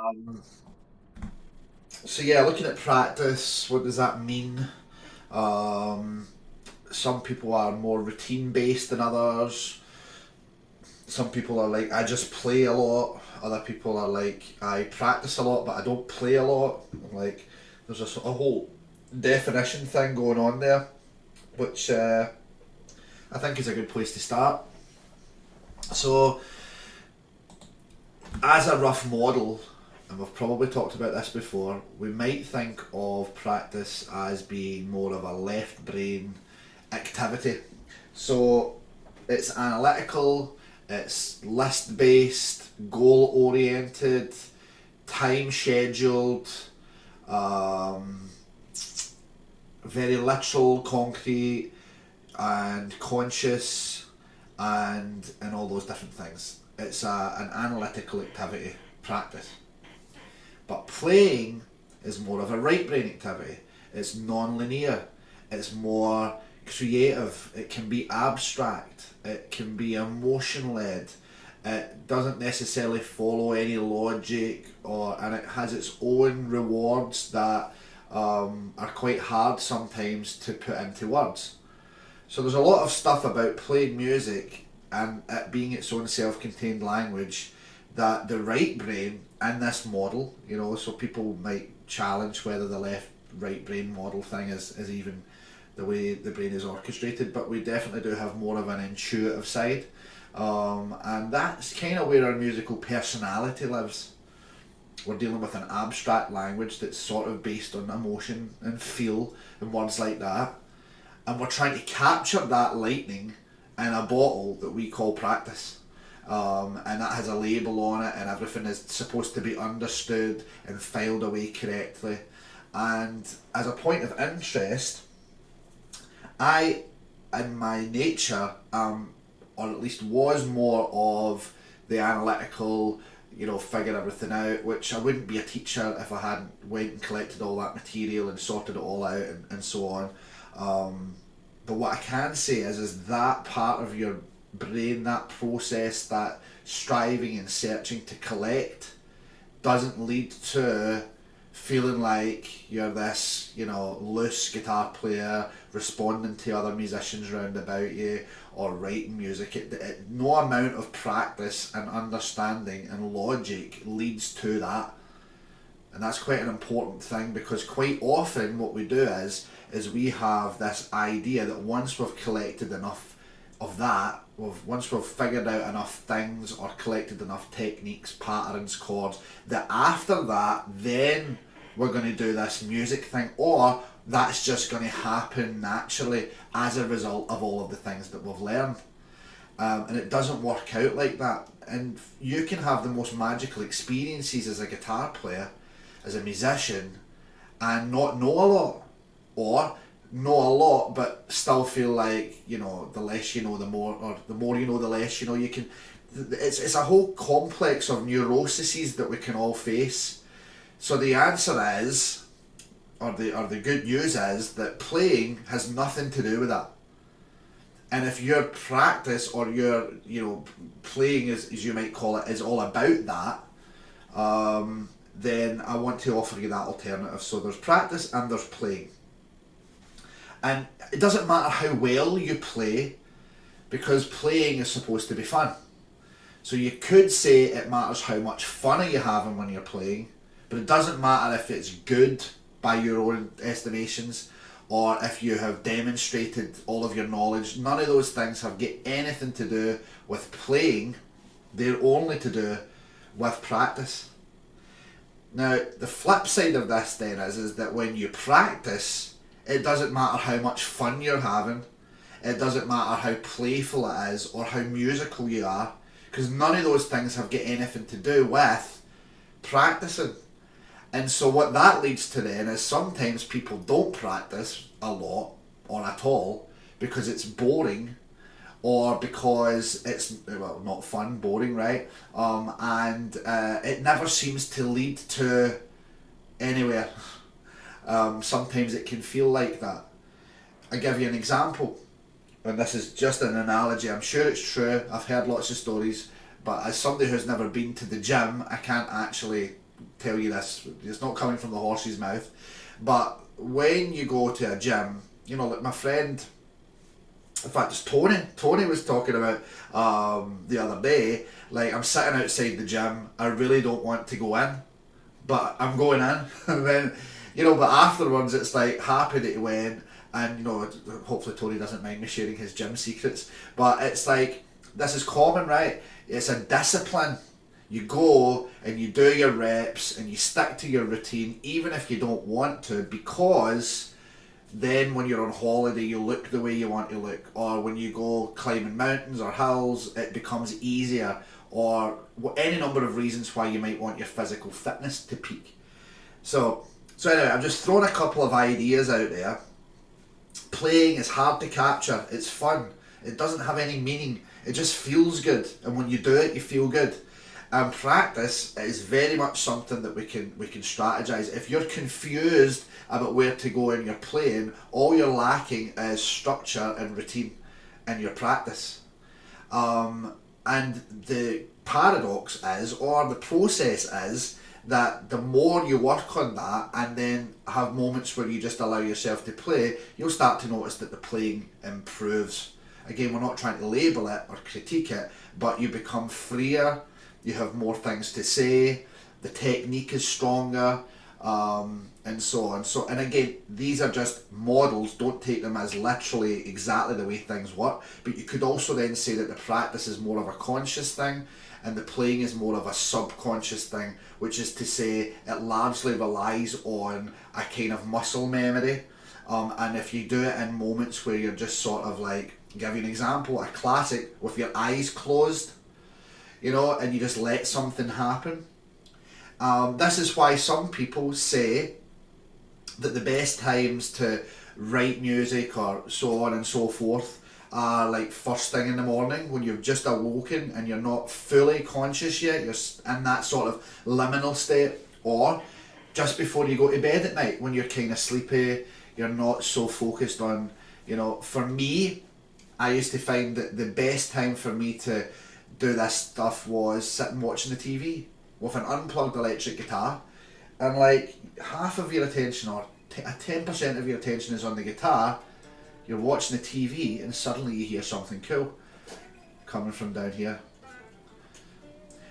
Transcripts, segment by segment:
Um, so yeah, looking at practice, what does that mean? Um, some people are more routine based than others. Some people are like, I just play a lot. Other people are like, I practice a lot, but I don't play a lot. Like, there's a whole definition thing going on there, which I think is a good place to start. So, as a rough model, and we've probably talked about this before, we might think of practice as being more of a left brain activity. So it's analytical, it's list based, goal oriented, time scheduled, um, very literal, concrete, and conscious, and all those different things. It's an analytical activity, practice. But playing is more of a right brain activity. It's non-linear. It's more creative. It can be abstract. It can be emotion led. It doesn't necessarily follow any logic, and it has its own rewards that are quite hard sometimes to put into words. So there's a lot of stuff about playing music and it being its own self-contained language that the right brain in this model, so people might challenge whether the left right brain model thing is even the way the brain is orchestrated, but we definitely do have more of an intuitive side. And that's kind of where our musical personality lives. We're dealing with an abstract language that's sort of based on emotion and feel and words like that. And we're trying to capture that lightning in a bottle that we call practice. And that has a label on it, and everything is supposed to be understood and filed away correctly. And as a point of interest, I, in my nature, or at least was more of the analytical, figure everything out, which I wouldn't be a teacher if I hadn't went and collected all that material and sorted it all out and so on. But what I can say is that part of your brain, that process, that striving and searching to collect, doesn't lead to feeling like you're this, loose guitar player responding to other musicians round about you or writing music. No amount of practice and understanding and logic leads to that. And that's quite an important thing, because quite often what we do is we have this idea that once we've collected enough of that, once we've figured out enough things or collected enough techniques, patterns, chords, that after that then we're going to do this music thing, or that's just going to happen naturally as a result of all of the things that we've learned. And it doesn't work out like that. And you can have the most magical experiences as a guitar player, as a musician, and not know a lot, or know a lot but still feel like, the less you know the more, or the more you know the less you know. It's a whole complex of neuroses that we can all face. So the answer is, or the good news is, that playing has nothing to do with that. And if your practice, or your playing, as you might call it, is all about that, then I want to offer you that alternative. So there's practice and there's playing. And it doesn't matter how well you play, because playing is supposed to be fun. So you could say it matters how much fun are you having when you're playing, but it doesn't matter if it's good by your own estimations, or if you have demonstrated all of your knowledge. None of those things have got anything to do with playing. They're only to do with practice. Now, the flip side of this then is that when you practice, it doesn't matter how much fun you're having. It doesn't matter how playful it is or how musical you are, because none of those things have got anything to do with practicing. And so what that leads to then is sometimes people don't practice a lot or at all because it's boring, or because it's, well, not fun, boring, right? And it never seems to lead to anywhere. Sometimes it can feel like that. I give you an example, and this is just an analogy. I'm sure it's true. I've heard lots of stories, but as somebody who's never been to the gym, I can't actually tell you this. It's not coming from the horse's mouth, but when you go to a gym, like my friend, in fact, it's Tony. Tony was talking about the other day. Like, I'm sitting outside the gym. I really don't want to go in, but I'm going in, and then, but afterwards it's like happy that he went, and hopefully Tony doesn't mind me sharing his gym secrets. But it's like this is common, right? It's a discipline. You go and you do your reps and you stick to your routine, even if you don't want to, because then when you're on holiday you look the way you want to look, or when you go climbing mountains or hills it becomes easier, or any number of reasons why you might want your physical fitness to peak. So anyway, I'm just throwing a couple of ideas out there. Playing is hard to capture, it's fun, it doesn't have any meaning, it just feels good, and when you do it you feel good. And practice is very much something that we can strategize. If you're confused about where to go in your playing, all you're lacking is structure and routine in your practice. And the paradox is, or the process is, that the more you work on that and then have moments where you just allow yourself to play, you'll start to notice that the playing improves. Again, we're not trying to label it or critique it, but you become freer, you have more things to say, the technique is stronger, and so on. And again, these are just models, don't take them as literally exactly the way things work, but you could also then say that the practice is more of a conscious thing and the playing is more of a subconscious thing, which is to say it largely relies on a kind of muscle memory. And if you do it in moments where you're just sort of like, give you an example, a classic, with your eyes closed, and you just let something happen. This is why some people say that the best times to write music or so on and so forth are like first thing in the morning when you've just awoken and you're not fully conscious yet, you're in that sort of liminal state, or just before you go to bed at night when you're kind of sleepy, you're not so focused on, for me, I used to find that the best time for me to do this stuff was sitting watching the TV with an unplugged electric guitar, and like half of your attention, or 10% of your attention is on the guitar. You're watching the TV and suddenly you hear something cool coming from down here.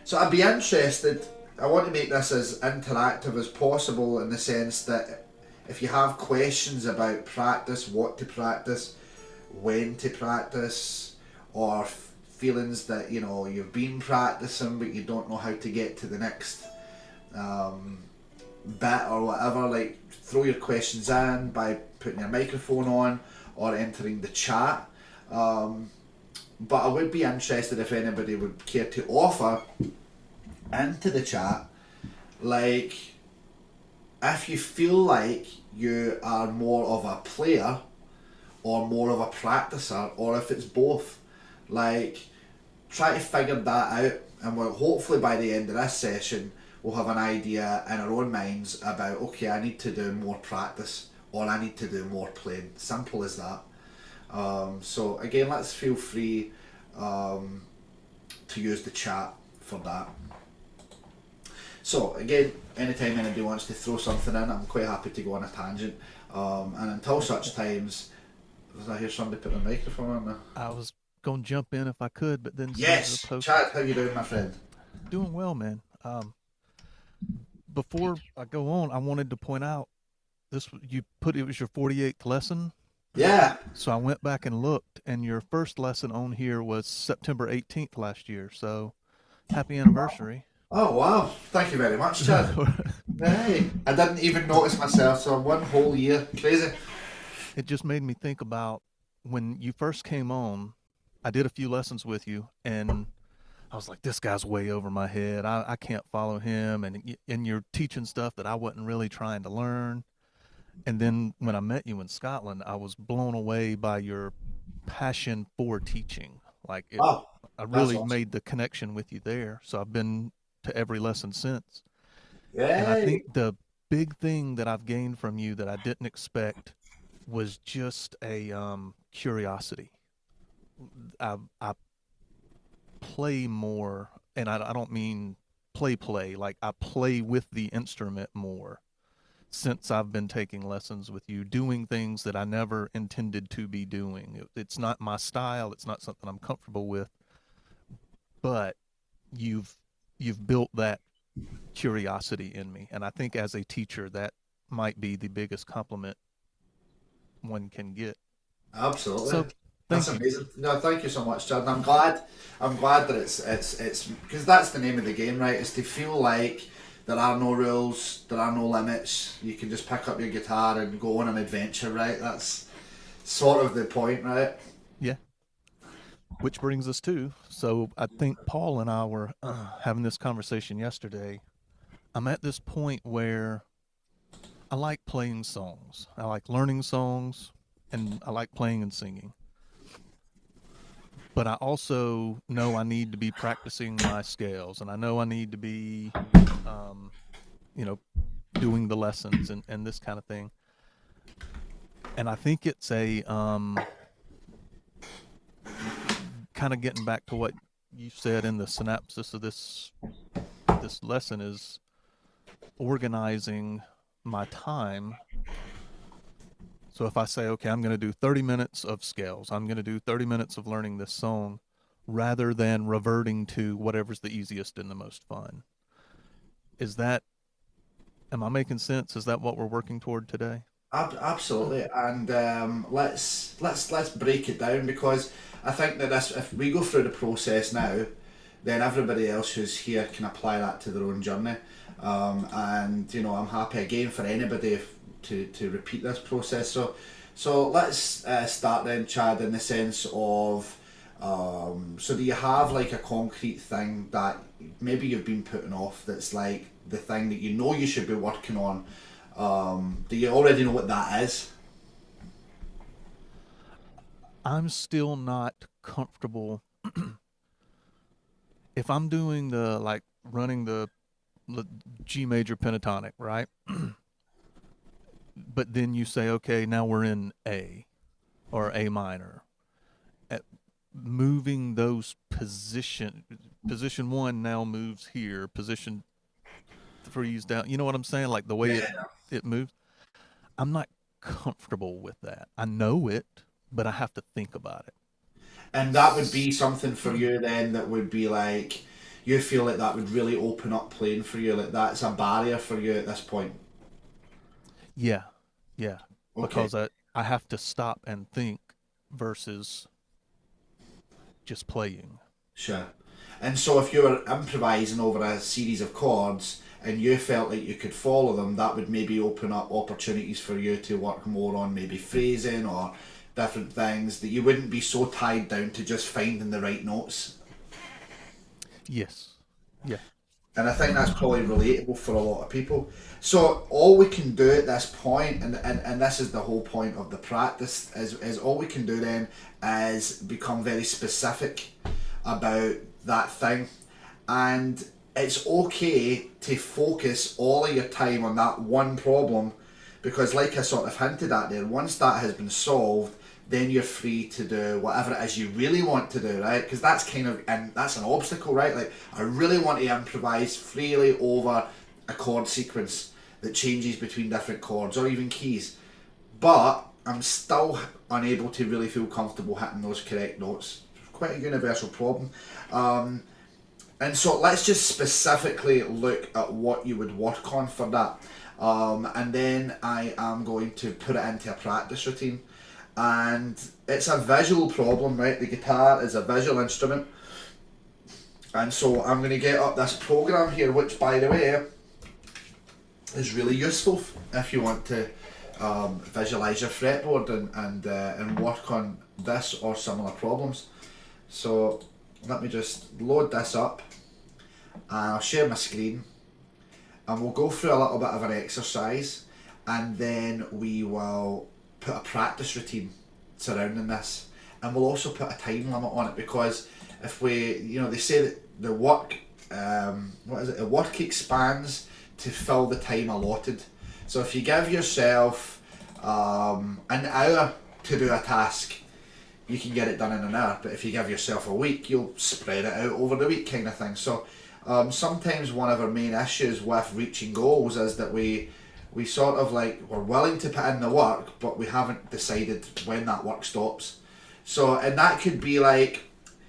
So I'd be interested, I want to make this as interactive as possible, in the sense that if you have questions about practice, what to practice, when to practice, or feelings that you've been practicing but you don't know how to get to the next bit or whatever, like throw your questions in by putting your microphone on or entering the chat. But I would be interested if anybody would care to offer into the chat, like, if you feel like you are more of a player or more of a practicer, or if it's both. Like, try to figure that out, and we'll hopefully by the end of this session we'll have an idea in our own minds about, okay, I need to do more practice or I need to do more playing. Simple as that. So again, let's feel free to use the chat for that. So again, anytime anybody wants to throw something in, I'm quite happy to go on a tangent. And until such times, did I hear somebody put a microphone on there? I was gonna jump in if I could, but then some of the Yes, posts. Chad, how you doing, my friend? Doing well, man. Before I go on, I wanted to point out this. You put it was your 48th lesson, Yeah. so I went back and looked, and your first lesson on here was September 18th last year. So happy anniversary. Oh wow, thank you very much, Chad. Hey, I didn't even notice myself, so one whole year, crazy. It just made me think about when you first came on. I did a few lessons with you, and I was like, this guy's way over my head. I can't follow him. And you're teaching stuff that I wasn't really trying to learn. And then when I met you in Scotland, I was blown away by your passion for teaching. Like it, Wow, I that's really awesome. made the connection with you there. So I've been to every lesson since. And I think Yay. the big thing that I've gained from you that I didn't expect was just a curiosity. I play more, and I don't mean play. Like I play with the instrument more since I've been taking lessons with you, doing things that I never intended to be doing. It's not my style. It's not something I'm comfortable with, but you've you've built that curiosity in me, and I think as a teacher, that might be the biggest compliment one can get. Absolutely. So, That's thank you. amazing. No, thank you so much, Chad. And I'm glad. I'm glad that it's because that's the name of the game, right? Is to feel like there are no rules, there are no limits. You can just pick up your guitar and go on an adventure, right? That's sort of the point, right? Yeah. Which brings us to, so I think Paul and I were having this conversation yesterday. I'm at this point where I like playing songs. I like learning songs and I like playing and singing. But I also know I need to be practicing my scales, and I know I need to be, um, you know, doing the lessons and this kind of thing. And I think it's a kind of getting back to what you said in the synopsis of this lesson is organizing my time. So if I say, okay, I'm going to do 30 minutes of scales, I'm going to do 30 minutes of learning this song, rather than reverting to whatever's the easiest and the most fun. Is that, am I making sense? Is that what we're working toward today? Absolutely, and let's break it down because I think that this, if we go through the process now, then everybody else who's here can apply that to their own journey. And you know, I'm happy again for anybody to repeat this process. So let's start then, Chad, in the sense of. So do you have like a concrete thing that maybe you've been putting off that's like the thing that you know you should be working on? Do you already know what that is? I'm still not comfortable if I'm doing the like running the G major pentatonic, right? But then you say, okay, now we're in A or A minor. At moving those position one now moves here, position three's down. You know what I'm saying? Like the way it moves. I'm not comfortable with that. I know it, but I have to think about it. And that would be something for you then that would be like you feel like that would really open up playing for you, like that's a barrier for you at this point. Yeah, yeah, Okay, because I have to stop and think versus just playing. sure. And so if you were improvising over a series of chords and you felt like you could follow them, that would maybe open up opportunities for you to work more on maybe phrasing or different things that you wouldn't be so tied down to just finding the right notes. Yes. Yeah. And I think that's probably relatable for a lot of people. So all we can do at this point, and this is the whole point of the practice, is all we can do then is become very specific about that thing. And it's okay to focus all of your time on that one problem because like I sort of hinted at there, once that has been solved, then you're free to do whatever it is you really want to do, right? Because that's kind of, and that's an obstacle, right? Like, I really want to improvise freely over a chord sequence that changes between different chords or even keys. But I'm still unable to really feel comfortable hitting those correct notes. Quite a universal problem. And so let's just specifically look at what you would work on for that. And then I am going to put it into a practice routine. And it's a visual problem, right? The guitar is a visual instrument. And so I'm going to get up this program here, which, by the way, is really useful if you want to visualize your fretboard and work on this or similar problems. So let me just load this up and I'll share my screen and we'll go through a little bit of an exercise and then we will put a practice routine surrounding this and we'll also put a time limit on it because if we, you know, they say that the work, what is it, the work expands to fill the time allotted. So if you give yourself an hour to do a task, you can get it done in an hour. But if you give yourself a week, you'll spread it out over the week, kind of thing. So Sometimes one of our main issues with reaching goals is that we sort of like, we're willing to put in the work, but we haven't decided when that work stops. So, and that could be like,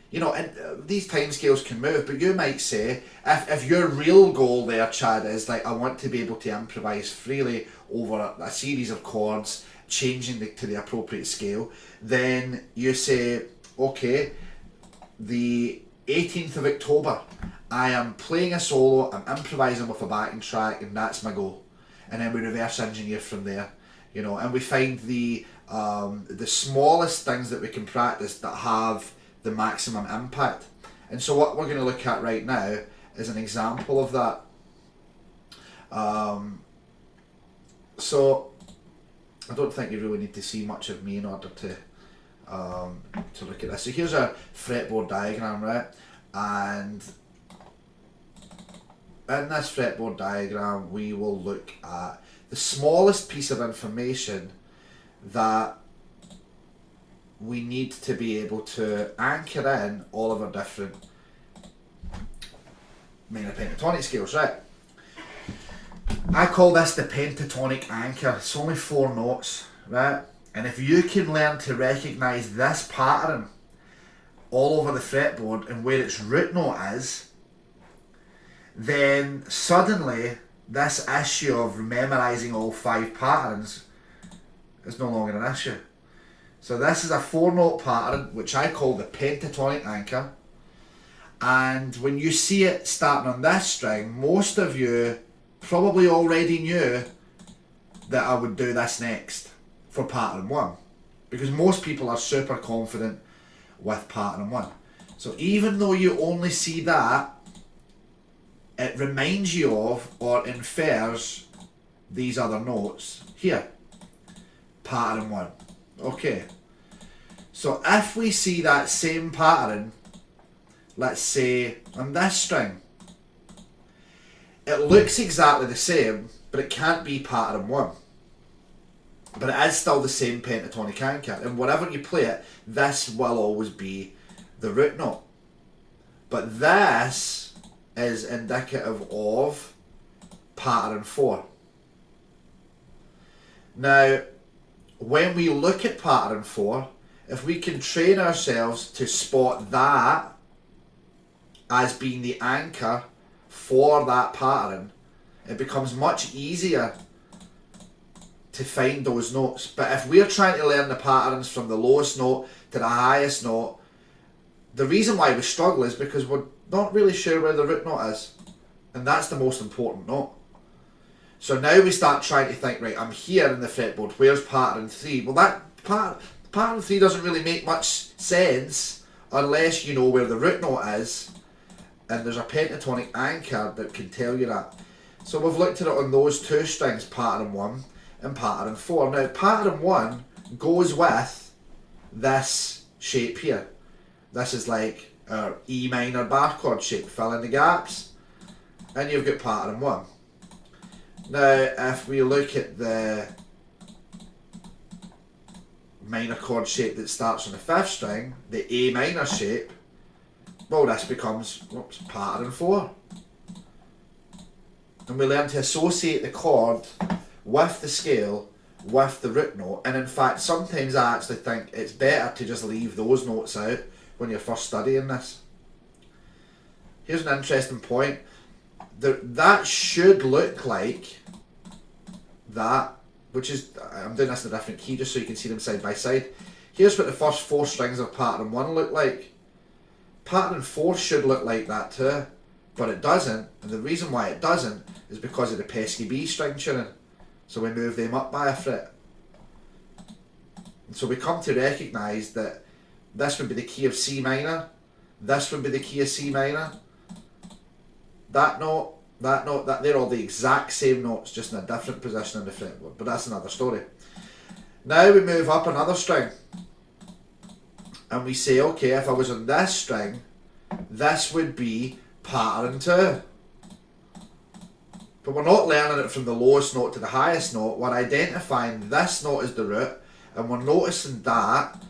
you know, and these timescales can move, but you might say, if your real goal there, Chad, is like, I want to be able to improvise freely over a series of chords, changing to the appropriate scale, then you say, okay, the 18th of October, I am playing a solo, I'm improvising with a backing track, and that's my goal. And then we reverse engineer from there, you know, and we find the smallest things that we can practice that have the maximum impact. And so what we're going to look at right now is an example of that. So I don't think you really need to see much of me in order to look at this. So here's a fretboard diagram, right? And in this fretboard diagram, we will look at the smallest piece of information that we need to be able to anchor in all of our different minor pentatonic scales, right? I call this the pentatonic anchor. It's only 4 notes, right? And if you can learn to recognise this pattern all over the fretboard and where its root note is, then suddenly this issue of memorising all 5 patterns is no longer an issue. So this is a 4-note pattern, which I call the pentatonic anchor. And when you see it starting on this string, most of you probably already knew that I would do this next for pattern 1. Because most people are super confident with pattern 1. So even though you only see that, it reminds you of or infers these other notes here. Pattern 1. Okay. So if we see that same pattern, let's say on this string, it looks exactly the same, but it can't be pattern 1. But it is still the same pentatonic anchor, and wherever you play it, this will always be the root note. But this is indicative of pattern 4. Now, when we look at pattern 4, if we can train ourselves to spot that as being the anchor for that pattern, it becomes much easier to find those notes. But if we're trying to learn the patterns from the lowest note to the highest note, the reason why we struggle is because we're not really sure where the root note is, and that's the most important note. So now we start trying to think, right, I'm here in the fretboard, where's pattern 3? Well, that pattern 3 doesn't really make much sense unless you know where the root note is, and there's a pentatonic anchor that can tell you that. So we've looked at it on those 2 strings, pattern 1 and pattern 4. Now pattern 1 goes with this shape here. This is like our E minor bar chord shape, fill in the gaps, and you've got pattern 1. Now if we look at the minor chord shape that starts on the 5th string, the A minor shape, well, this becomes pattern 4. And we learn to associate the chord with the scale, with the root note. And in fact, sometimes I actually think it's better to just leave those notes out when you're first studying this. Here's an interesting point. That should look like that, which is, I'm doing this in a different key just so you can see them side by side. Here's what the first 4 strings of pattern 1 look like. Pattern 4 should look like that too, but it doesn't, and the reason why it doesn't is because of the pesky B string tuning. So we move them up by a fret. And so we come to recognise that this would be the key of C minor, this would be the key of C minor, that note, that they're all the exact same notes, just in a different position on the fretboard, but that's another story. Now we move up another string, and we say, okay, if I was on this string, this would be pattern 2. But we're not learning it from the lowest note to the highest note. We're identifying this note as the root, and we're noticing that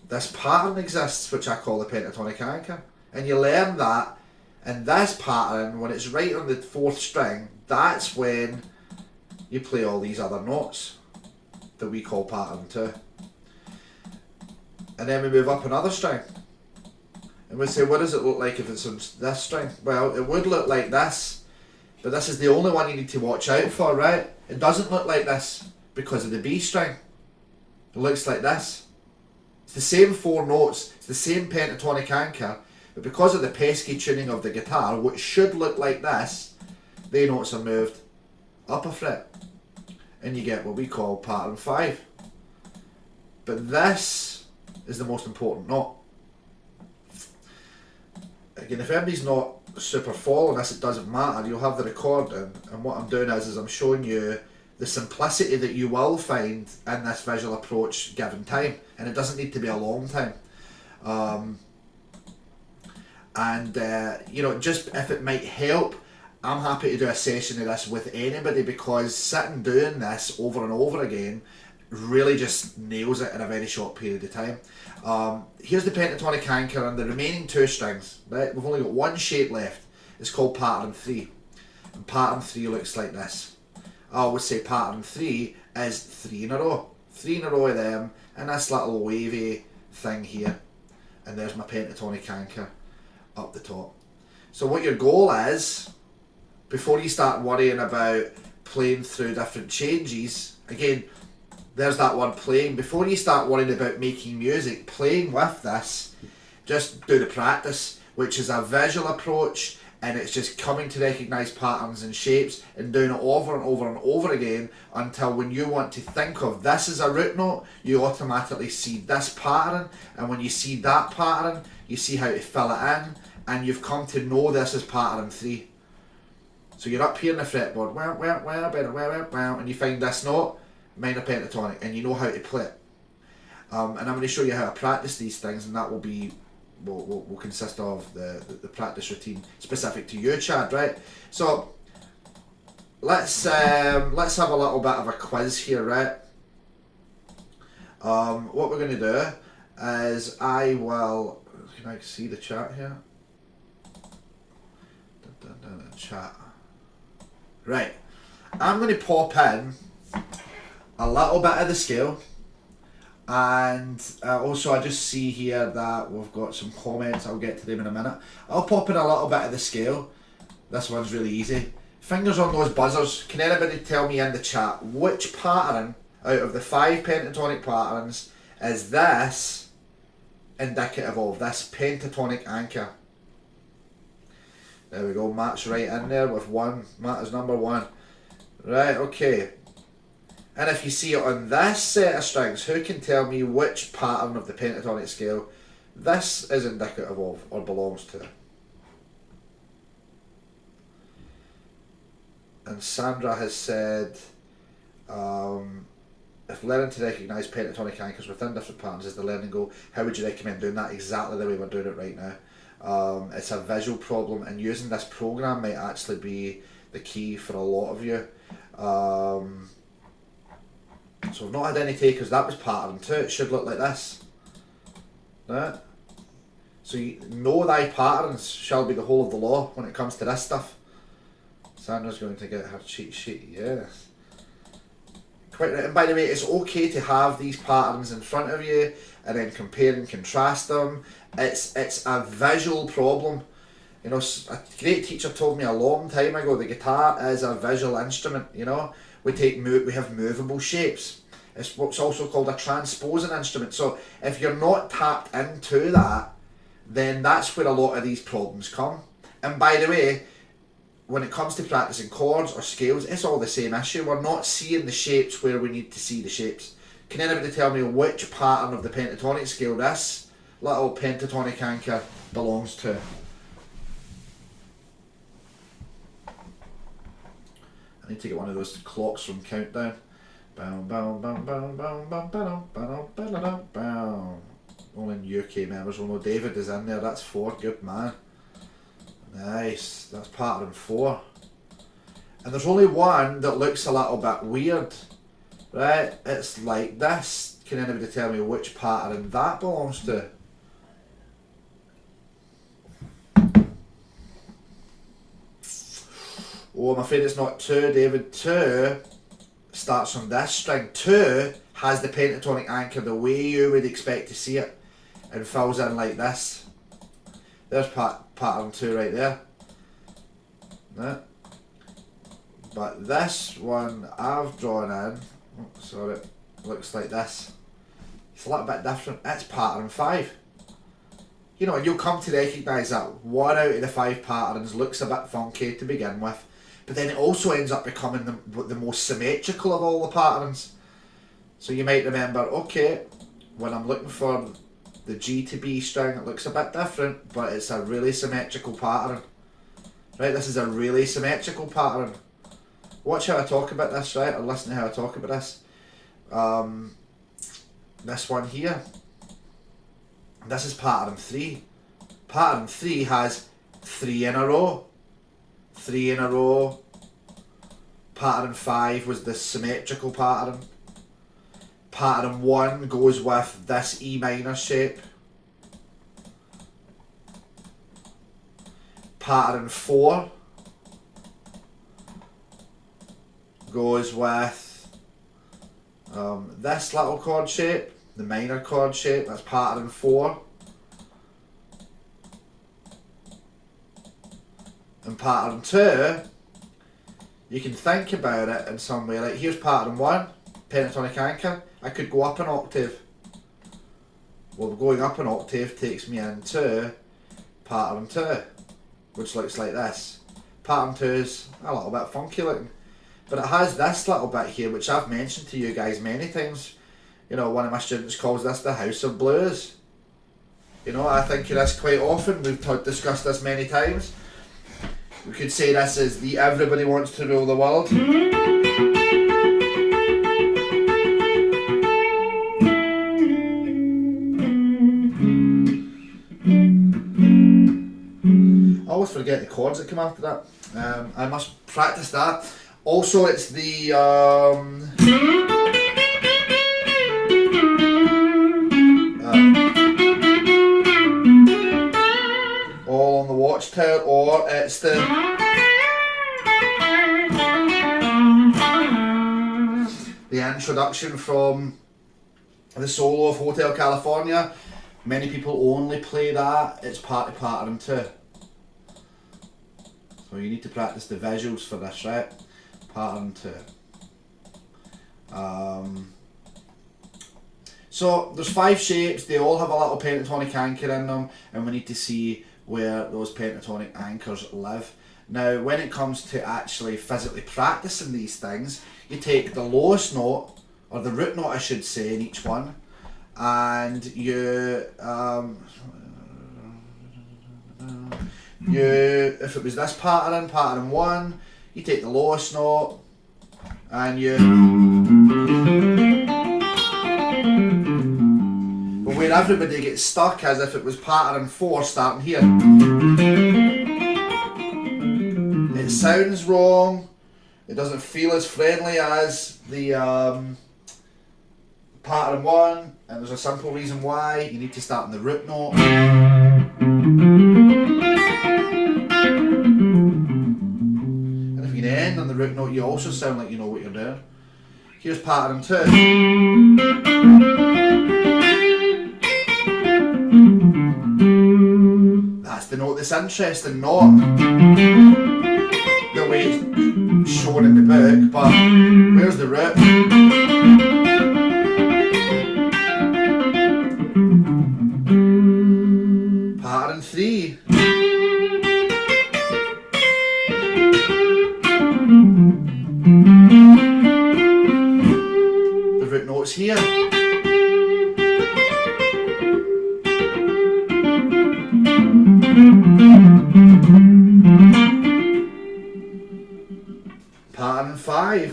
this pattern exists, which I call the pentatonic anchor. And you learn that And this pattern, when it's right on the 4th string, that's when you play all these other notes that we call pattern 2. And then we move up another string. And we say, what does it look like if it's on this string? Well, it would look like this, but this is the only one you need to watch out for, right? It doesn't look like this because of the B string. It looks like this. It's the same 4 notes, it's the same pentatonic anchor, but because of the pesky tuning of the guitar, which should look like this, the notes are moved up a fret. And you get what we call pattern 5. But this is the most important note. Again, if anybody's not super following this, it doesn't matter. You'll have the recording, and what I'm doing is I'm showing you the simplicity that you will find in this visual approach given time, and it doesn't need to be a long time. You know, just if it might help, I'm happy to do a session of this with anybody, because sitting doing this over and over again really just nails it in a very short period of time. Here's the pentatonic anchor and the remaining 2 strings, right? We've only got one shape left. It's called pattern 3. And pattern 3 looks like this. I always say pattern 3 is 3 in a row. 3 in a row of them, and this little wavy thing here. And there's my pentatonic anchor up the top. So what your goal is, before you start worrying about playing through different changes, again, there's that word playing. Before you start worrying about making music, playing with this, just do the practice, which is a visual approach, and it's just coming to recognise patterns and shapes and doing it over and over and over again until when you want to think of this as a root note, you automatically see this pattern, and when you see that pattern, you see how to fill it in, and you've come to know this as pattern 3. So you're up here in the fretboard, and you find this note, minor pentatonic, and you know how to play it. And I'm going to show you how to practice these things, and that will be will consist of the practice routine specific to you, Chad, right? So let's have a little bit of a quiz here, right? What we're going to do is I will, can I see the chat here? Chat. Right, I'm going to pop in a little bit of the scale, and also I just see here that we've got some comments. I'll get to them in a minute. I'll pop in a little bit of the scale. This one's really easy. Fingers on those buzzers. Can anybody tell me in the chat which pattern out of the 5 pentatonic patterns is this indicative of, this pentatonic anchor? There we go, Matt's right in there with 1. Matt is number 1. Right, okay. And if you see it on this set of strings, who can tell me which pattern of the pentatonic scale this is indicative of or belongs to? And Sandra has said, if learning to recognise pentatonic anchors within different patterns is the learning goal, how would you recommend doing that? Exactly the way we're doing it right now. It's a visual problem, and using this program might actually be the key for a lot of you. So we've not had any takers. That was pattern 2. It should look like this. Right? So you know thy patterns shall be the whole of the law when it comes to this stuff. Sandra's going to get her cheat sheet. Yes. Quite right. And by the way, it's okay to have these patterns in front of you and then compare and contrast them. It's a visual problem. You know, a great teacher told me a long time ago, the guitar is a visual instrument. You know, we have movable shapes. It's what's also called a transposing instrument. So if you're not tapped into that, then that's where a lot of these problems come. And by the way, when it comes to practicing chords or scales, it's all the same issue. We're not seeing the shapes where we need to see the shapes. Can anybody tell me which pattern of the pentatonic scale this little pentatonic anchor belongs to? I need to get one of those clocks from Countdown. Only UK members will know. David is in there. That's 4. Good man. Nice. That's pattern 4. And there's only one that looks a little bit weird. Right? It's like this. Can anybody tell me which pattern that belongs to? Oh, I'm afraid it's not 2, David. 2 starts on this string. 2 has the pentatonic anchor the way you would expect to see it and fills in like this. There's pattern 2 right there. No. But this one I've drawn in, oh, sorry, looks like this. It's a little bit different. It's pattern 5. You know, and you'll come to recognise that 1 out of the 5 patterns looks a bit funky to begin with, but then it also ends up becoming the most symmetrical of all the patterns. So you might remember, okay, when I'm looking for the G to B string, it looks a bit different, but it's a really symmetrical pattern. Right, this is a really symmetrical pattern. Watch how I talk about this, right, or listen to how I talk about this. This one here. This is pattern 3. Pattern 3 has 3 in a row. 3 in a row. Pattern 5 was the symmetrical pattern. Pattern 1 goes with this E minor shape. Pattern 4 goes with this little chord shape, the minor chord shape. That's pattern 4. And pattern 2, you can think about it in some way. Like here's pattern 1, pentatonic anchor. I could go up an octave. Well, going up an octave takes me into pattern 2, which looks like this. Pattern 2 is a little bit funky looking, but it has this little bit here, which I've mentioned to you guys many times. You know, one of my students calls this the House of Blues. You know, I think of this quite often. We've discussed this many times. We could say this is the Everybody Wants to Rule the World. I always forget the chords that come after that. I must practice that. Also, it's the All on the Watchtower, or it's the introduction from the solo of Hotel California. Many people only play that. It's part of pattern 2. So you need to practice the visuals for this, right? Pattern 2. So there's 5 shapes. They all have a little pentatonic anchor in them, and we need to see where those pentatonic anchors live. Now, when it comes to actually physically practicing these things, you take the lowest note, or the root note I should say, in each one, and you if it was this pattern 1, you take the lowest note and you, but where everybody gets stuck as if it was pattern 4 starting here. It sounds wrong, it doesn't feel as friendly as the pattern 1, and there's a simple reason why. You need to start on the root note. And if you end on the root note, you also sound like you know what you're doing. Here's pattern 2. That's the note that's interesting, not the way it's shown in the book, but where's the root? Pattern 3. The root note's here. Pattern 5.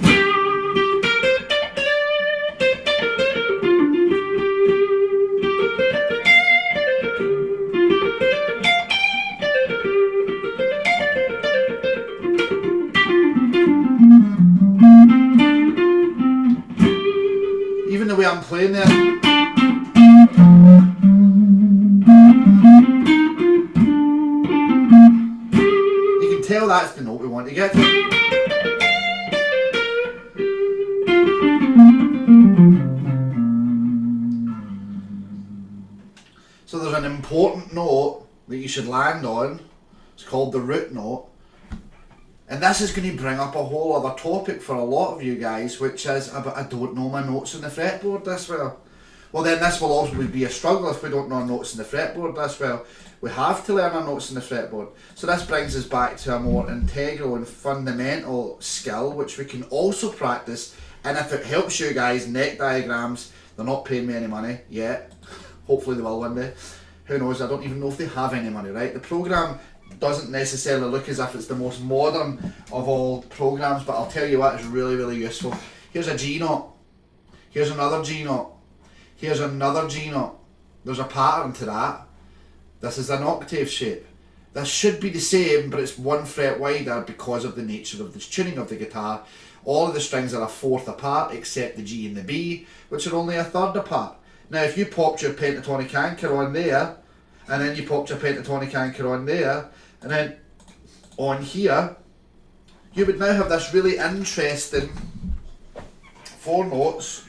Even the way I'm playing there, you can tell that's the note we want want to get to. So there's an important note that you should land on. It's called the root note. And this is going to bring up a whole other topic for a lot of you guys, which is, but I don't know my notes on the fretboard this well. Well, then this will also be a struggle if we don't know our notes on the fretboard this well. We have to learn our notes on the fretboard. So this brings us back to a more integral and fundamental skill, which we can also practice. And if it helps you guys, neck diagrams, they're not paying me any money yet. Hopefully they will one day. Who knows, I don't even know if they have any money, right? The program doesn't necessarily look as if it's the most modern of all programs, but I'll tell you what, it's really, really useful. Here's a G note. Here's another G note. Here's another G note. There's a pattern to that. This is an octave shape. This should be the same, but it's 1 fret wider because of the nature of the tuning of the guitar. All of the strings are a fourth apart, except the G and the B, which are only a third apart. Now, if you popped your pentatonic anchor on there, and then you popped your pentatonic anchor on there, and then on here, you would now have this really interesting 4 notes.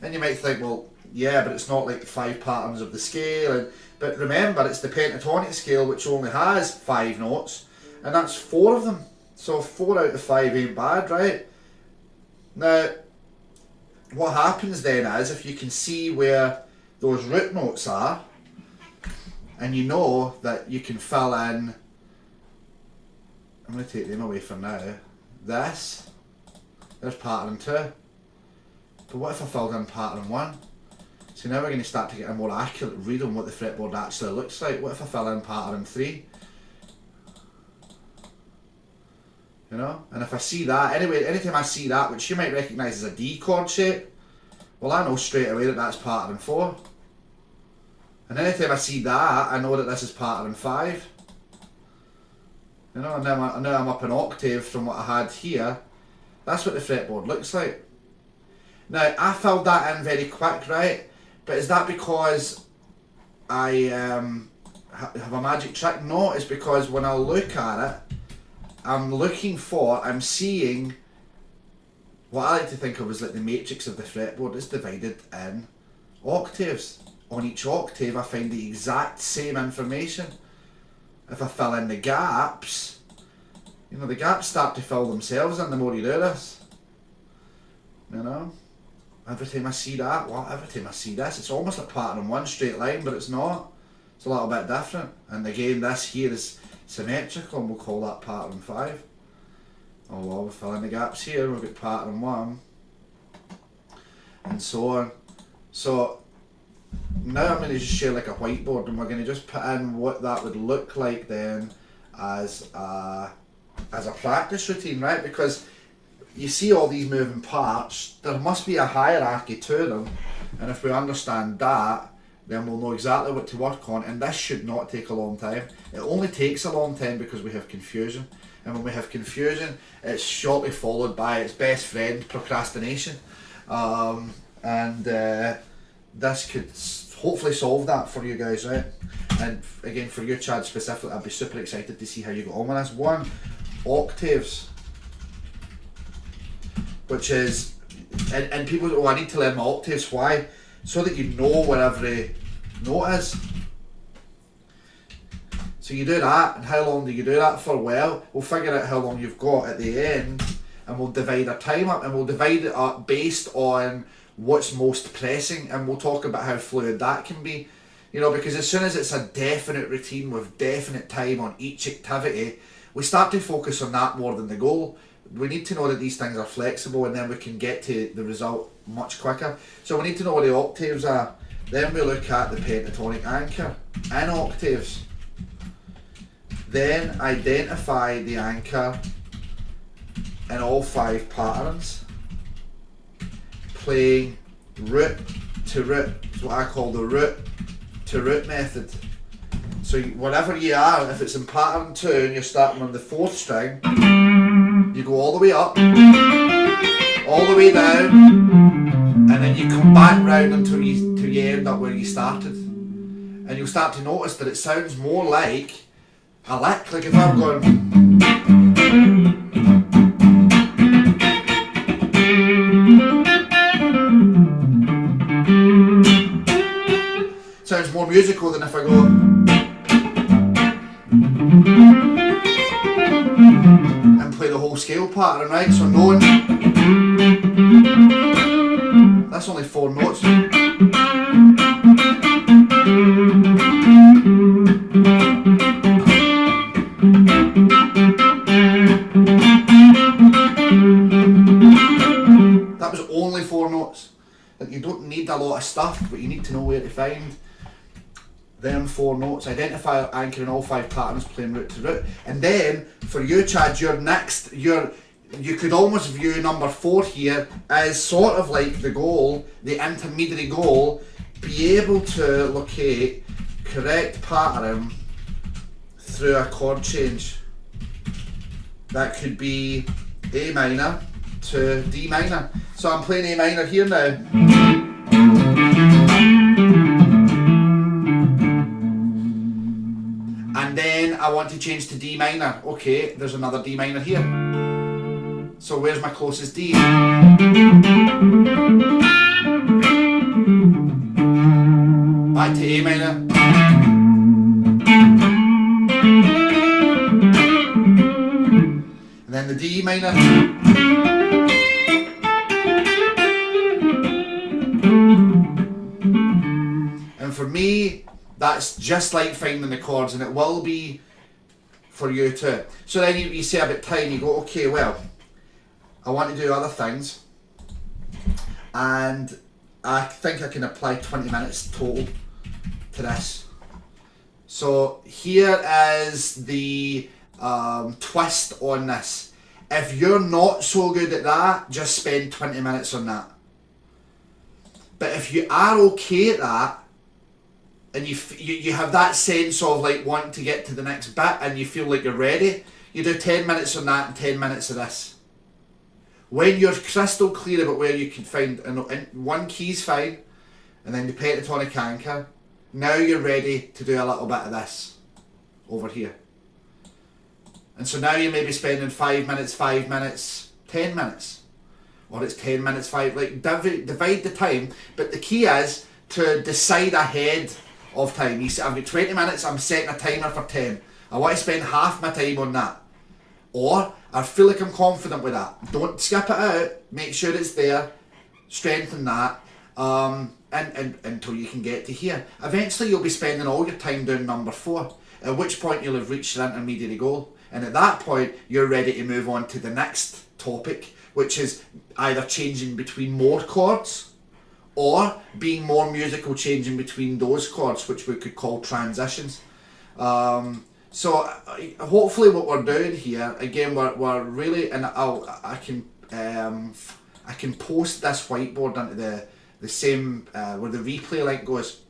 And you might think, well, yeah, but it's not like 5 patterns of the scale. But remember, it's the pentatonic scale, which only has 5 notes, and that's 4 of them. So 4 out of 5 ain't bad, right? Now, what happens then is, if you can see where those root notes are, and you know that you can fill in, I'm going to take them away for now, there's pattern 2. But what if I filled in pattern 1? So now we're going to start to get a more accurate read on what the fretboard actually looks like. What if I fill in pattern 3? You know, and if I see that, anyway, anytime I see that, which you might recognise as a D chord shape, well, I know straight away that that's pattern 4. And anytime I see that, I know that this is pattern 5. You know, and now I'm up an octave from what I had here. That's what the fretboard looks like. Now, I filled that in very quick, right? But is that because I have a magic trick? No, it's because when I look at it, I'm seeing what I like to think of as like the matrix of the fretboard is divided in octaves. On each octave I find the exact same information. If I fill in the gaps, you know, the gaps start to fill themselves in the more you do this. You know? Every time I see that, well, every time I see this, it's almost like pattern 1 straight line, but it's not. It's a little bit different. And again, this here is symmetrical, and we'll call that pattern 5. Oh well, we fill in the gaps here, we've got pattern 1, and so on. So now I'm going to just share like a whiteboard, and we're going to just put in what that would look like then as a practice routine, right? Because you see all these moving parts, there must be a hierarchy to them, and if we understand that, then we'll know exactly what to work on, and this should not take a long time. It only takes a long time because we have confusion, and when we have confusion, it's shortly followed by its best friend, procrastination. This could hopefully solve that for you guys, right? And again, for you, Chad, specifically, I'd be super excited to see how you go on with this. 1, octaves, which is, and people go, oh, I need to learn my octaves. Why? So that you know where every note is. So you do that, and how long do you do that for? Well, we'll figure out how long you've got at the end, and we'll divide our time up, and we'll divide it up based on what's most pressing, and we'll talk about how fluid that can be. You know, because as soon as it's a definite routine with definite time on each activity, we start to focus on that more than the goal. We need to know that these things are flexible, and then we can get to the result much quicker. So we need to know where the octaves are. Then we look at the pentatonic anchor in octaves. Then identify the anchor in all 5 patterns, playing root to root. It's what I call the root to root method. So wherever you are, if it's in pattern 2 and you're starting on the 4th string, you go all the way up, all the way down, and then you come back round until you end up where you started. and you'll start to notice that it sounds more like a lick. Like if I'm going, it sounds more musical than if I go and play the whole scale pattern, right? So knowing that's only 4 notes. That was only 4 notes. Like, you don't need a lot of stuff, but you need to know where to find them 4 notes. Identify anchoring all 5 patterns, playing root to root. And then for you, Chad, you could almost view number 4 here as sort of like the goal, the intermediary goal. Be able to locate correct pattern through a chord change. That could be A minor to D minor. So I'm playing A minor here now. And then I want to change to D minor. Okay, there's another D minor here. So where's my closest D? Back to A minor. And then the D minor. And for me, that's just like finding the chords, and it will be for you too. So then you say a bit time, you go, okay, well, I want to do other things, and I think I can apply 20 minutes total to this. So here is the twist on this. If you're not so good at that, just spend 20 minutes on that. But if you are okay at that, and you have that sense of like wanting to get to the next bit, and you feel like you're ready, you do 10 minutes on that and 10 minutes of this. When you're crystal clear about where you can find, and one key's fine, and then the pentatonic anchor, now you're ready to do a little bit of this over here. And so now you may be spending 5 minutes, 5 minutes, 10 minutes. Or it's 10 minutes, 5, like divide the time. But the key is to decide ahead of time. You say, I've got 20 minutes, I'm setting a timer for 10. I want to spend half my time on that. Or, I feel like I'm confident with that. Don't skip it out, make sure it's there, strengthen that, and until you can get to here. Eventually you'll be spending all your time doing number 4, at which point you'll have reached your intermediary goal. And at that point, you're ready to move on to the next topic, which is either changing between more chords, or being more musical, changing between those chords, which we could call transitions. So hopefully what we're doing here, again, we're really, and I can post this whiteboard into the same where the replay link goes.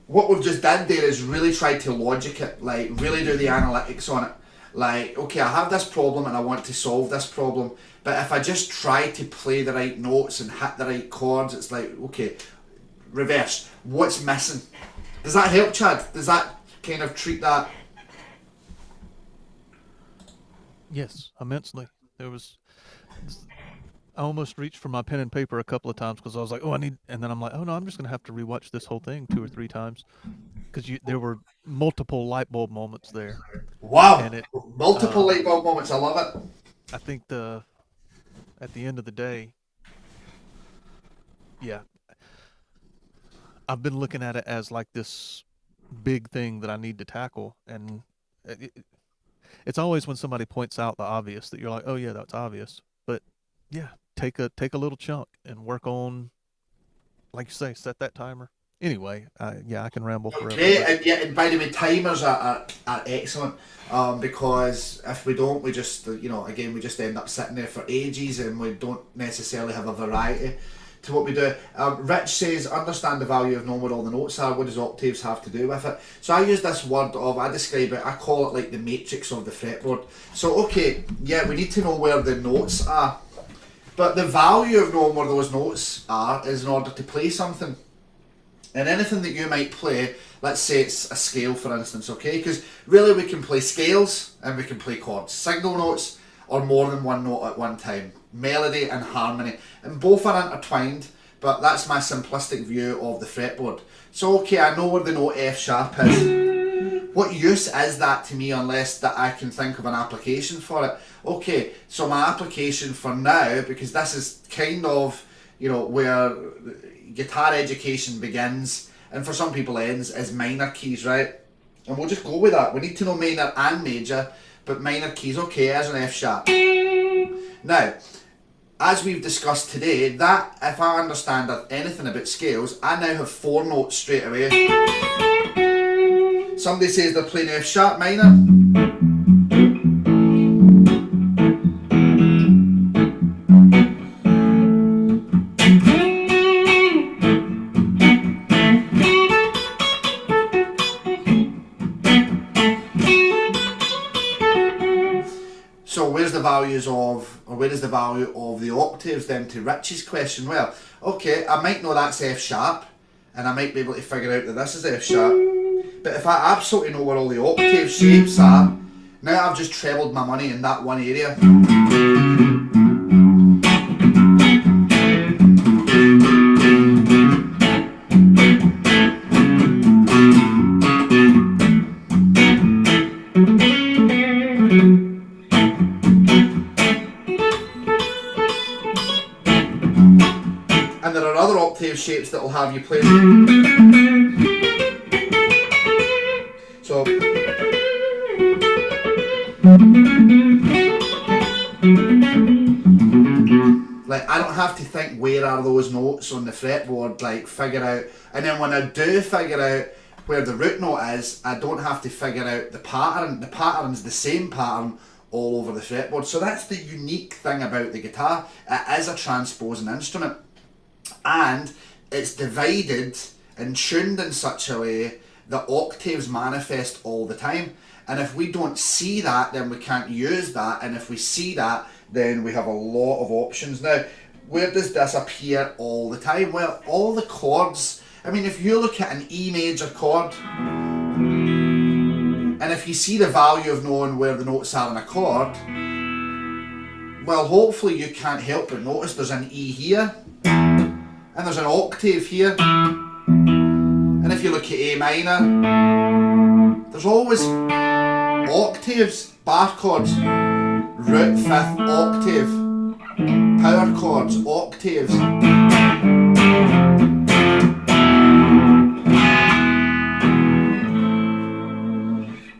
What we've just done there is really try to logic it, like really do the analytics on it. Like, okay, I have this problem and I want to solve this problem, but if I just try to play the right notes and hit the right chords, it's like, okay, reverse, what's missing? Does that help, Chad? Does that kind of treat that? Yes, immensely. I almost reached for my pen and paper a couple of times because I was like, oh, and then I'm like, oh no, I'm just going to have to rewatch this whole thing 2 or 3 times because there were multiple light bulb moments there. Wow, and multiple light bulb moments. I love it. I think at the end of the day, yeah, I've been looking at it as like this big thing that I need to tackle, and it's always when somebody points out the obvious that you're like, oh yeah, that's obvious, but yeah, take a little chunk and work on, like you say, set that timer. Anyway, I can ramble forever. Great, and by the way, timers are excellent, because if we don't, we just, we just end up sitting there for ages, and we don't necessarily have a variety to what we do. Rich says, understand the value of knowing what all the notes are. What does octaves have to do with it? So I use this word I describe it, I call it like the matrix of the fretboard. So okay, yeah, we need to know where the notes are. But the value of knowing where those notes are is in order to play something. And anything that you might play, let's say it's a scale for instance, okay? Because really we can play scales and we can play chords, single notes or more than one note at one time, melody and harmony, and both are intertwined, but that's my simplistic view of the fretboard. So okay, I know where the note F sharp is. What use is that to me unless that I can think of an application for it? Okay, so my application for now, because this is kind of, you know, where guitar education begins and for some people ends, is minor keys, right? And we'll just go with that. We need to know minor and major, but minor keys, okay, as an F sharp. Now, as we've discussed today, that if I understand anything about scales, I now have 4 notes straight away. Somebody says they're playing F sharp minor. So where's the values of, or where is the value of the octaves then to Rich's question? Well, okay, I might know that's F sharp, and I might be able to figure out that this is F sharp, but if I absolutely know where all the octave shapes are, now I've just trebled my money in that one area. And there are other octave shapes that will have you play. So, like, I don't have to think where are those notes on the fretboard, like figure out, and then when I do figure out where the root note is, I don't have to figure out the pattern. The pattern's the same pattern all over the fretboard. So that's the unique thing about the guitar. It is a transposing instrument, and it's divided and tuned in such a way that octaves manifest all the time. And if we don't see that, then we can't use that, and if we see that, then we have a lot of options. Now, where does this appear all the time? Well, all the chords, I mean, if you look at an E major chord, and if you see the value of knowing where the notes are in a chord, well, hopefully you can't help but notice there's an E here, and there's an octave here. And if you look at A minor, there's always octaves, bar chords, root 5th octave, power chords, octaves.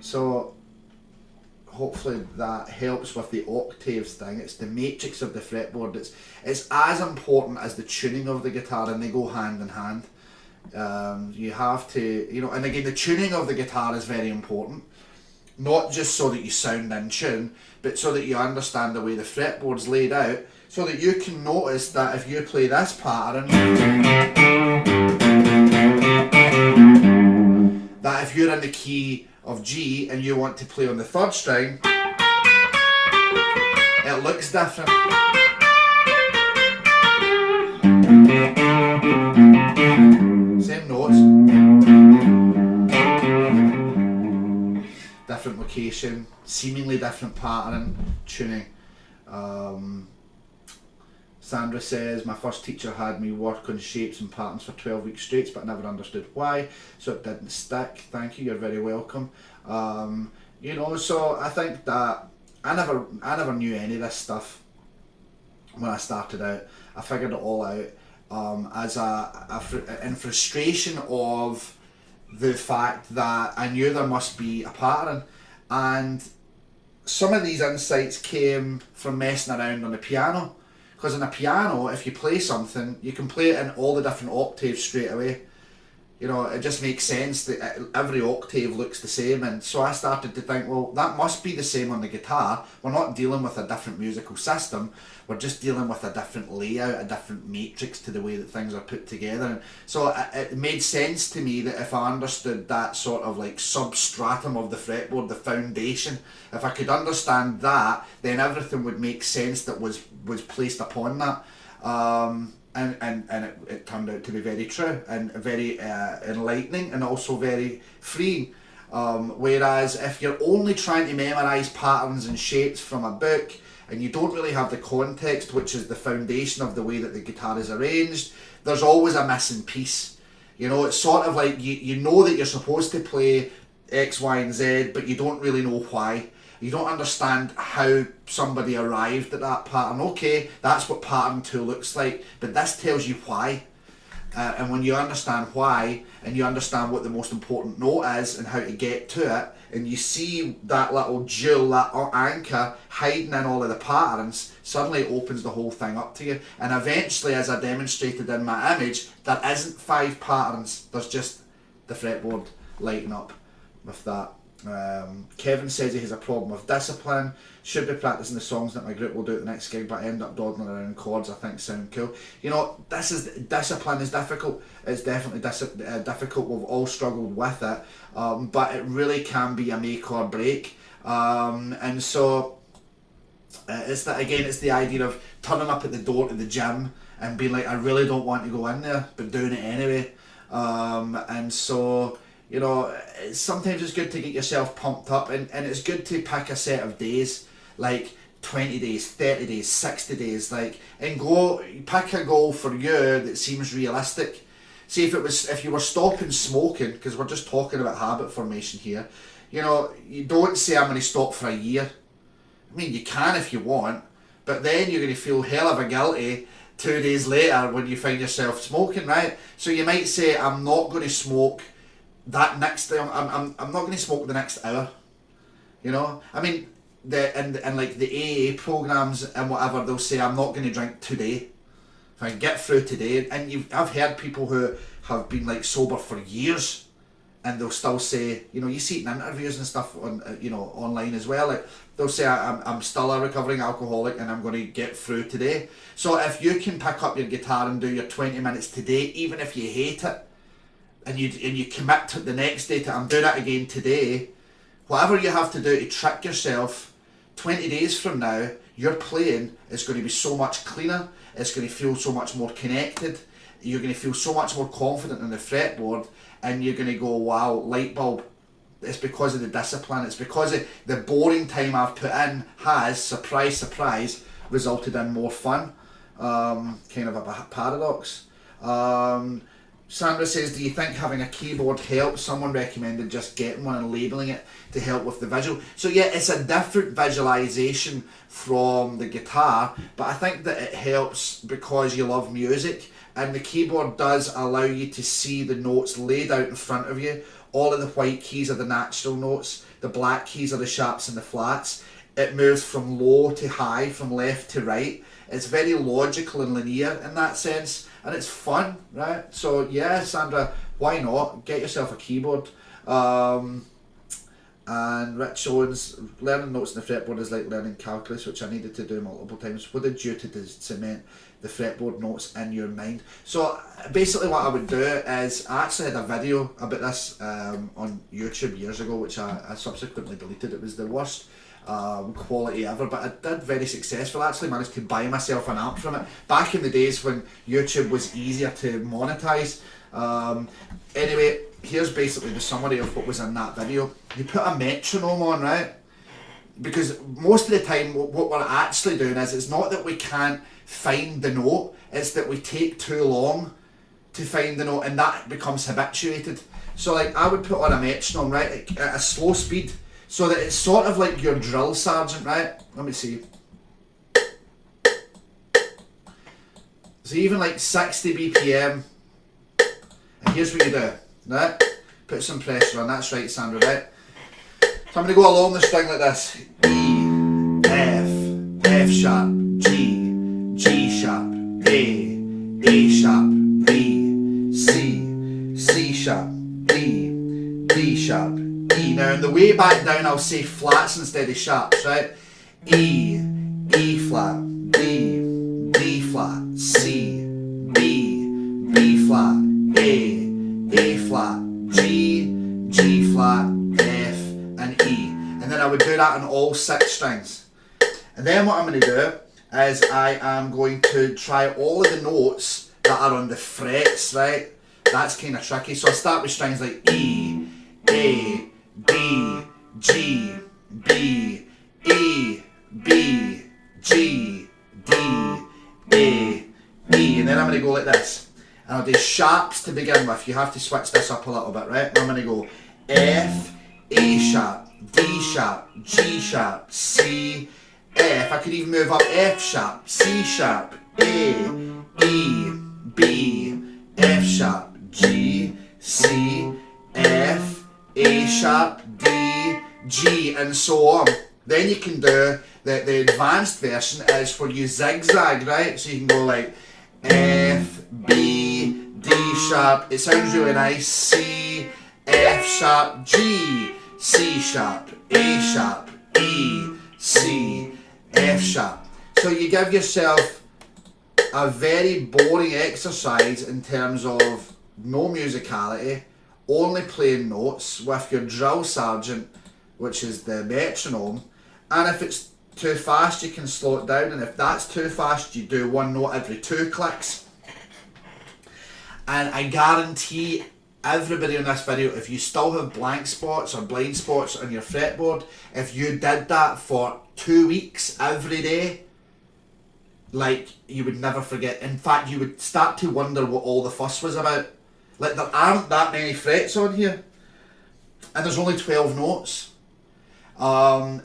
So hopefully that helps with the octaves thing. It's the matrix of the fretboard. It's as important as the tuning of the guitar, and they go hand in hand. You have to, you know, and again, the tuning of the guitar is very important. Not just so that you sound in tune, but so that you understand the way the fretboard's laid out, so that you can notice that if you play this pattern, that if you're in the key of G and you want to play on the 3rd string, it looks different. Same notes, different location, seemingly different pattern, tuning. Sandra says, my first teacher had me work on shapes and patterns for 12 weeks straight, but I never understood why, so it didn't stick. Thank you, you're very welcome. You know, so I think that I never knew any of this stuff when I started out. I figured it all out as in frustration of the fact that I knew there must be a pattern, and some of these insights came from messing around on the piano. Because on a piano, if you play something, you can play it in all the different octaves straight away. You know, it just makes sense that every octave looks the same. And so I started to think, well, that must be the same on the guitar. We're not dealing with a different musical system. We're just dealing with a different layout, a different matrix to the way that things are put together. And so it made sense to me that if I understood that sort of like substratum of the fretboard, the foundation, if I could understand that, then everything would make sense that was placed upon that. and it turned out to be very true and very enlightening and also very freeing. Whereas if you're only trying to memorise patterns and shapes from a book and you don't really have the context, which is the foundation of the way that the guitar is arranged, there's always a missing piece. You know, it's sort of like you know that you're supposed to play X, Y, and Z, but you don't really know why. You don't understand how somebody arrived at that pattern. Okay, that's what pattern 2 looks like, but this tells you why. And when you understand why, and you understand what the most important note is and how to get to it, and you see that little jewel, that anchor hiding in all of the patterns, suddenly it opens the whole thing up to you. And eventually, as I demonstrated in my image, there isn't 5 patterns, there's just the fretboard lighting up with that. Kevin says he has a problem with discipline. Should be practicing the songs that my group will do at the next gig, but I end up dawdling around chords I think sound cool. You know, discipline is difficult. It's definitely difficult. We've all struggled with it, but it really can be a make or break. And so it's that again. It's the idea of turning up at the door to the gym and being like, I really don't want to go in there, but doing it anyway. And so, you know, sometimes it's good to get yourself pumped up, and it's good to pick a set of days, like 20 days, 30 days, 60 days, like, and go pick a goal for you that seems realistic. See, if you were stopping smoking, because we're just talking about habit formation here, you know, you don't say I'm going to stop for a year. I mean, you can if you want, but then you're going to feel hell of a guilty 2 days later when you find yourself smoking, right? So you might say, I'm not going to smoke that next day. I'm not going to smoke the next hour. You know, I mean, and like the AA programs and whatever, they'll say I'm not going to drink today. If I can get through today, and I've heard people who have been like sober for years, and they'll still say, you know, you see it in interviews and stuff on, you know, online as well. Like they'll say, I'm still a recovering alcoholic, and I'm going to get through today. So if you can pick up your guitar and do your 20 minutes today, even if you hate it, and you commit to the next day to I'm doing it again today, whatever you have to do to trick yourself, 20 days from now, your playing is going to be so much cleaner, it's going to feel so much more connected, you're going to feel so much more confident in the fretboard, and you're going to go, wow, light bulb. It's because of the discipline, it's because of the boring time I've put in has, surprise, surprise, resulted in more fun. Kind of a paradox. Sandra says, do you think having a keyboard helps? Someone recommended just getting one and labelling it to help with the visual. So yeah, it's a different visualisation from the guitar, but I think that it helps because you love music, and the keyboard does allow you to see the notes laid out in front of you. All of the white keys are the natural notes, the black keys are the sharps and the flats. It moves from low to high, from left to right. It's very logical and linear in that sense, and it's fun, right? So yeah, Sandra, why not? Get yourself a keyboard. And Rich Owens, learning notes in the fretboard is like learning calculus, which I needed to do multiple times. What did you do to cement the fretboard notes in your mind? So basically what I would do is, I actually had a video about this on YouTube years ago, which I subsequently deleted. It was the worst quality ever, but I did very successful. I actually managed to buy myself an amp from it back in the days when YouTube was easier to monetize. Anyway, here's basically the summary of what was in that video. You put a metronome on, right? Because most of the time what we're actually doing is, it's not that we can't find the note, it's that we take too long to find the note, and that becomes habituated. So like, I would put on a metronome, right, at a slow speed, so that it's sort of like your drill sergeant, right? Let me see. So even like 60 BPM, and here's what you do, right? Put some pressure on, that's right, Sandra, right? So I'm going to go along the string like this. E, F, F sharp, G, G sharp, A sharp, B, C, C sharp, D, D sharp, E. Now on the way back down I'll say flats instead of sharps, right? E, E flat, D, D flat, C, B, B flat, A flat, G, G flat, F and E. And then I would do that on all 6 strings. And then what I'm going to do is I am going to try all of the notes that are on the frets, right? That's kind of tricky. So I start with strings like E, A, B, G, B, E, B, G, D, A, E. And then I'm going to go like this. And I'll do sharps to begin with. You have to switch this up a little bit, right? I'm going to go F, A sharp, D sharp, G sharp, C, F. I could even move up F sharp, C sharp, A, E, B, F sharp, G, C, F, A sharp, D, G, and so on. Then you can do, the advanced version is where you zigzag, right? So you can go like F, B, D sharp, it sounds really nice, C, F sharp, G, C sharp, A sharp, E, C, F sharp. So you give yourself a very boring exercise in terms of no musicality, only playing notes with your drill sergeant, which is the metronome, and if it's too fast you can slow it down, and if that's too fast you do one note every 2 clicks. And I guarantee everybody in this video, if you still have blank spots or blind spots on your fretboard, if you did that for 2 weeks every day, like, you would never forget. In fact, you would start to wonder what all the fuss was about. Like, there aren't that many frets on here, and there's only 12 notes. And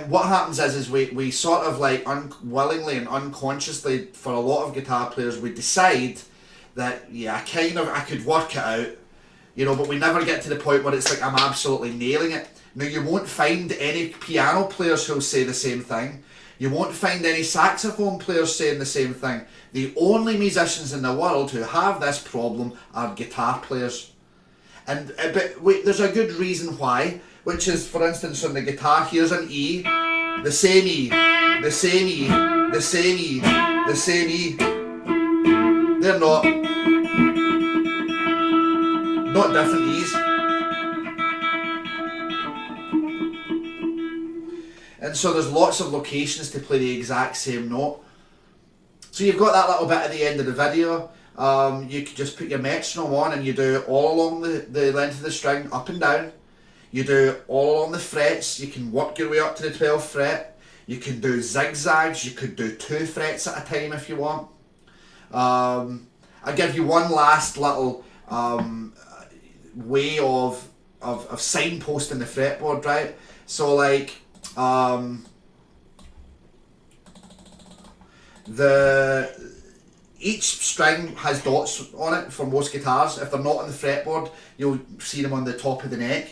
what happens is we sort of like unwillingly and unconsciously, for a lot of guitar players, we decide that, yeah, I could work it out, you know, but we never get to the point where it's like I'm absolutely nailing it. Now, you won't find any piano players who'll say the same thing. You won't find any saxophone players saying the same thing. The only musicians in the world who have this problem are guitar players. And but wait, there's a good reason why, which is, for instance, on the guitar, here's an E, the same E, the same E, the same E, the same E. They're not different E's. And so there's lots of locations to play the exact same note. So you've got that little bit at the end of the video. You could just put your metronome on and you do all along the length of the string, up and down. You do all along the frets. You can work your way up to the 12th fret. You can do zigzags. You could do 2 frets at a time if you want. I'll give you one last little way of signposting the fretboard, right? So like, each string has dots on it for most guitars. If they're not on the fretboard, you'll see them on the top of the neck.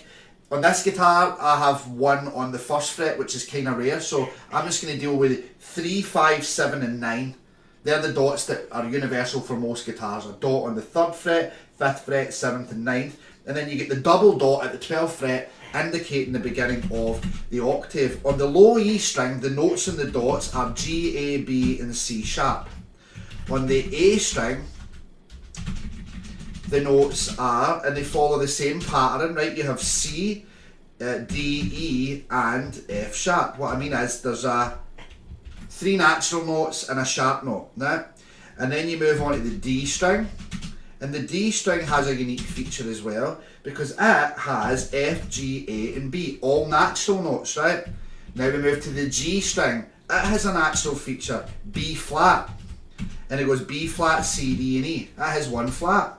On this guitar, I have one on the 1st fret, which is kind of rare, so I'm just going to deal with 3, 5, 7 and 9. They're the dots that are universal for most guitars. A dot on the 3rd fret, 5th fret, 7th and 9th, and then you get the double dot at the 12th fret, indicating the beginning of the octave. On the low E string, the notes and the dots are G, A, B and C sharp. On the A string, the notes are, and they follow the same pattern, right? You have C, D, E and F sharp. What I mean is there's 3 natural notes and a sharp note, right? And then you move on to the D string, and the D string has a unique feature as well, because it has F, G, A and B, all natural notes, right? Now we move to the G string. It has a natural feature, B flat, and it goes B flat, C, D and E. It has 1 flat.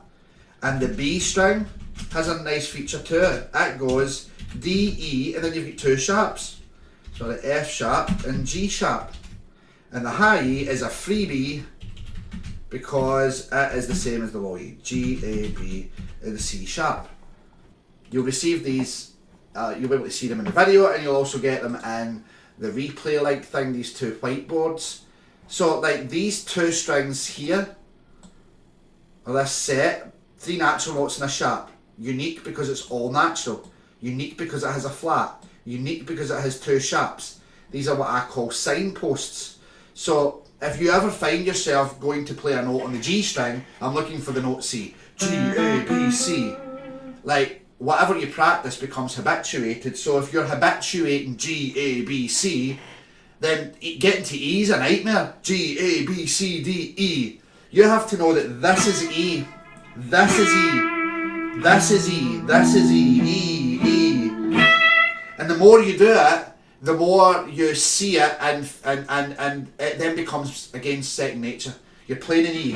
And the B string has a nice feature to it. It goes D, E, and then you've got 2 sharps. So the F sharp and G sharp. And the high E is a freebie because it is the same as the low E. G, A, B, and C sharp. You'll receive these, you'll be able to see them in the video, and you'll also get them in the replay like thing, these 2 whiteboards. So like these 2 strings here, or this set, 3 natural notes and a sharp. Unique because it's all natural. Unique because it has a flat. Unique because it has 2 sharps. These are what I call signposts. So if you ever find yourself going to play a note on the G string, I'm looking for the note C. G, A, B, C. Like, whatever you practice becomes habituated. So if you're habituating G, A, B, C, then getting to E is a nightmare. G, A, B, C, D, E. You have to know that this is E, this is E, this is E, this is E, E, E. And the more you do it, the more you see it, and it then becomes, again, second nature. You're playing an E.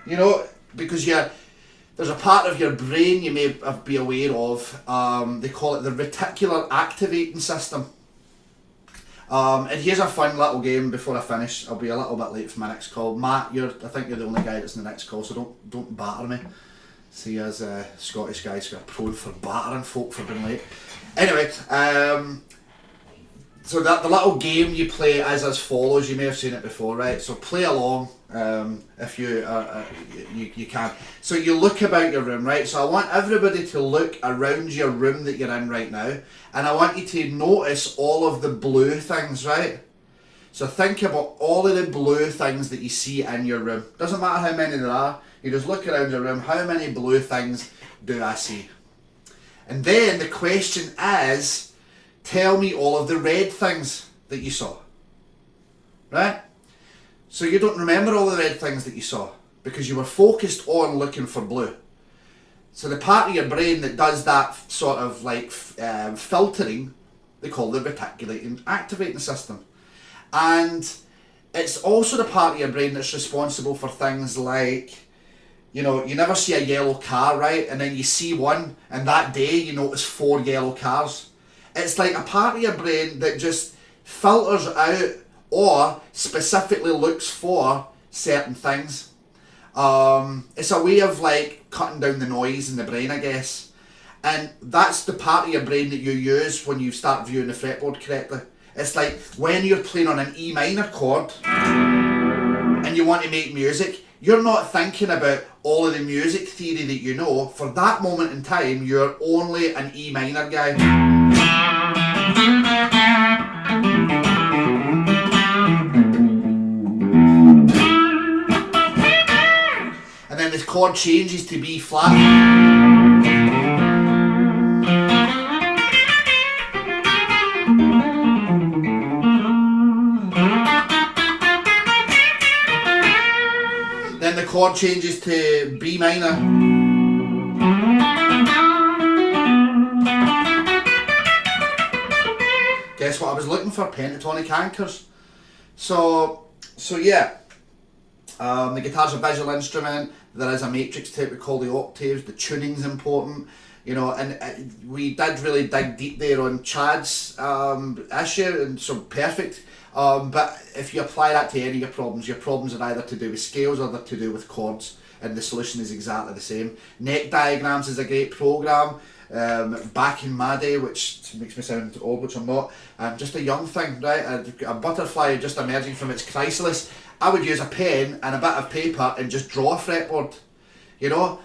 You know, because there's a part of your brain you may be aware of. They call it the reticular activating system. And here's a fun little game before I finish. I'll be a little bit late for my next call. Matt, I think you're the only guy that's in the next call, so don't batter me. See, as Scottish guys are prone for battering folk for being late. Anyway, so that the little game you play is as follows. You may have seen it before, right? So play along if you can. So you look about your room, right? So I want everybody to look around your room that you're in right now, and I want you to notice all of the blue things, right? So think about all of the blue things that you see in your room. Doesn't matter how many there are. You just look around your room. How many blue things do I see? And then the question is, tell me all of the red things that you saw. Right? So you don't remember all the red things that you saw because you were focused on looking for blue. So the part of your brain that does that sort of like filtering, they call the reticulating activating system. And it's also the part of your brain that's responsible for things like, you know, you never see a yellow car, right? And then you see one, and that day you notice 4 yellow cars. It's like a part of your brain that just filters out or specifically looks for certain things. It's a way of like cutting down the noise in the brain, I guess. And that's the part of your brain that you use when you start viewing the fretboard correctly. It's like when you're playing on an E minor chord and you want to make music, you're not thinking about all of the music theory that you know. For that moment in time, you're only an E minor guy. And then the chord changes to B flat. Then the chord changes to B minor. Guess what I was looking for? Pentatonic anchors. So yeah. The guitar's a visual instrument. There is a matrix tape we call the octaves. The tuning's important. You know, and we did really dig deep there on Chad's issue, and so perfect. But if you apply that to any of your problems are either to do with scales or they're to do with chords, and the solution is exactly the same. Neck Diagrams is a great program. Back in my day, which makes me sound old, which I'm not, just a young thing, right? A butterfly just emerging from its chrysalis. I would use a pen and a bit of paper and just draw a fretboard, you know?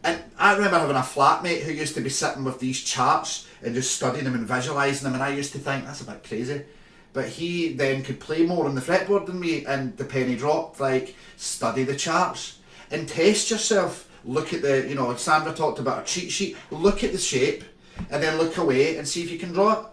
And I remember having a flatmate who used to be sitting with these charts and just studying them and visualising them, and I used to think, that's a bit crazy. But he then could play more on the fretboard than me, and the penny dropped. Like, study the charts and test yourself. Look at the, you know, Sandra talked about a cheat sheet. Look at the shape and then look away and see if you can draw it.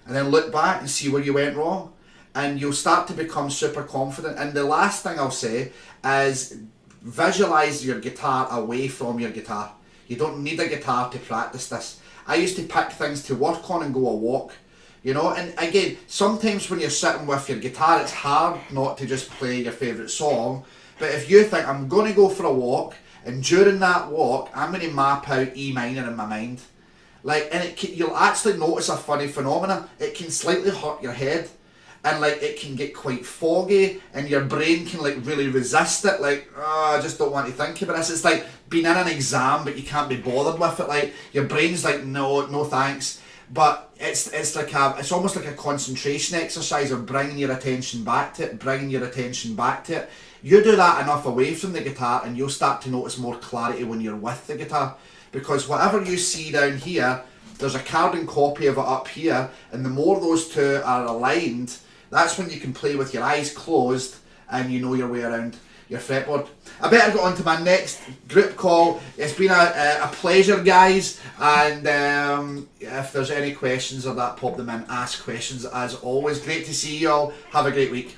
And then look back and see where you went wrong. And you'll start to become super confident. And the last thing I'll say is visualise your guitar away from your guitar. You don't need a guitar to practice this. I used to pick things to work on and go a walk. You know, and again, sometimes when you're sitting with your guitar, it's hard not to just play your favourite song. But if you think, I'm going to go for a walk, and during that walk, I'm going to map out E minor in my mind. Like, and you'll actually notice a funny phenomenon. It can slightly hurt your head. And like, it can get quite foggy, and your brain can like really resist it. Like, oh, I just don't want to think about this. It's like being in an exam, but you can't be bothered with it. Like, your brain's like, no thanks. But it's almost like a concentration exercise of bringing your attention back to it, You do that enough away from the guitar and you'll start to notice more clarity when you're with the guitar. Because whatever you see down here, there's a carbon copy of it up here, and the more those two are aligned, that's when you can play with your eyes closed and you know your way around. your fretboard. I better go on to my next group call. It's been a pleasure, guys, and if there's any questions or that, pop them in, ask questions as always. Great to see you all. Have a great week.